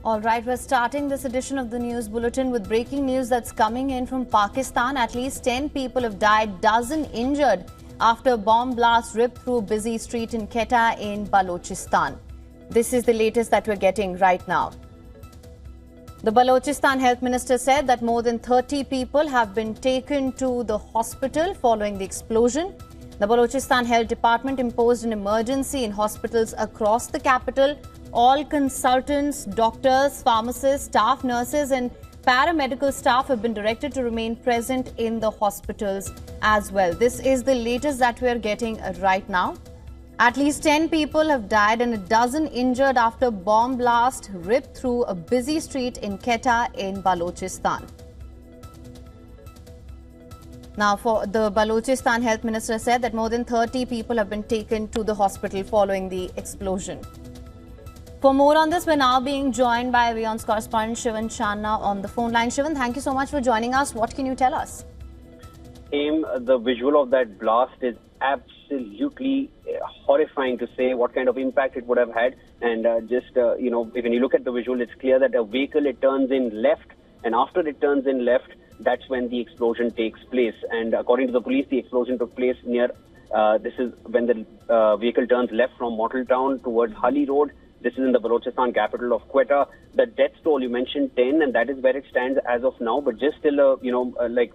All right, we're starting this edition of the News Bulletin with breaking news that's coming in from Pakistan. At least 10 people have died, dozen injured after a bomb blast ripped through a busy street in Quetta in Balochistan. This is the latest that we're getting right now. The Balochistan Health Minister said that more than 30 people have been taken to the hospital following the explosion. The Balochistan Health Department imposed an emergency in hospitals across the capital. All consultants, doctors, pharmacists, staff nurses and paramedical staff have been directed to remain present in the hospitals as well. This is the latest that we are getting right now. At least 10 people have died and a dozen injured after bomb blast ripped through a busy street in Quetta in Balochistan. Now, the Balochistan Health Minister said that more than 30 people have been taken to the hospital following the explosion. For more on this, we're now being joined by WION's correspondent Shivan Channa on the phone line. Shivan, thank you so much for joining us. What can you tell us? The visual of that blast is absolutely horrifying to say what kind of impact it would have had. And when you look at the visual, it's clear that a vehicle, it turns in left, and after it turns in left, that's when the explosion takes place. And according to the police, the explosion took place near, this is when the vehicle turns left from Mortal Town towards Hali Road. This is in the Balochistan capital of Quetta. The death toll, you mentioned 10, and that is where it stands as of now. But just still,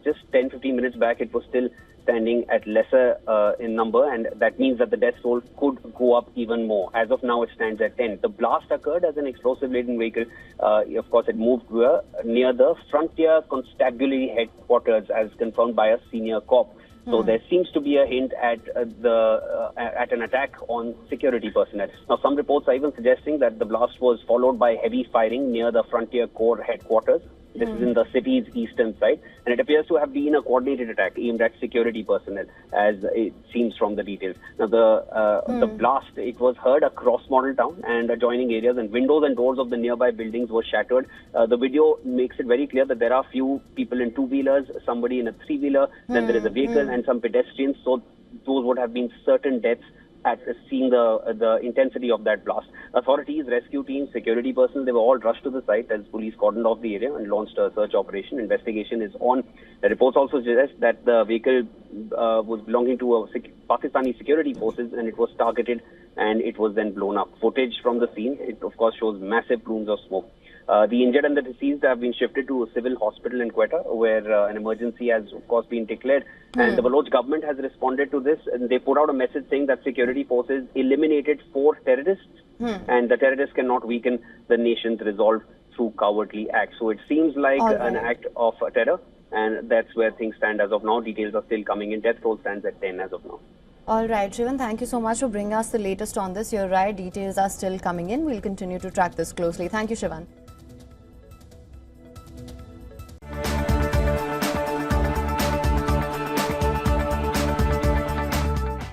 just 10-15 minutes back, it was still standing at lesser in number, and that means that the death toll could go up even more. As of now, it stands at 10. The blast occurred as an explosive-laden vehicle. Of course, it moved near the Frontier Constabulary headquarters, as confirmed by a senior cop. So there seems to be a hint at an attack on security personnel. Now, some reports are even suggesting that the blast was followed by heavy firing near the Frontier Corps headquarters. This is in the city's eastern side, and it appears to have been a coordinated attack aimed at security personnel, as it seems from the details. Now, the blast, it was heard across Model Town and adjoining areas, and windows and doors of the nearby buildings were shattered. The video makes it very clear that there are few people in two-wheelers, somebody in a three-wheeler, then there is a vehicle and some pedestrians. So those would have been certain deaths at seeing the intensity of that blast. Authorities, rescue teams, security personnel, they were all rushed to the site as police cordoned off the area and launched a search operation. Investigation is on. The reports also suggest that the vehicle was belonging to Pakistani security forces, and it was targeted and it was then blown up. Footage from the scene, it of course shows massive plumes of smoke. The injured and the deceased have been shifted to a civil hospital in Quetta, where an emergency has, of course, been declared. And the Baloch government has responded to this, and they put out a message saying that security forces eliminated 4 terrorists, and the terrorists cannot weaken the nation's resolve through cowardly acts. So it seems like an act of terror, and that's where things stand as of now. Details are still coming in. Death toll stands at 10 as of now. All right, Shivan, thank you so much for bringing us the latest on this. You're right, details are still coming in. We'll continue to track this closely. Thank you, Shivan.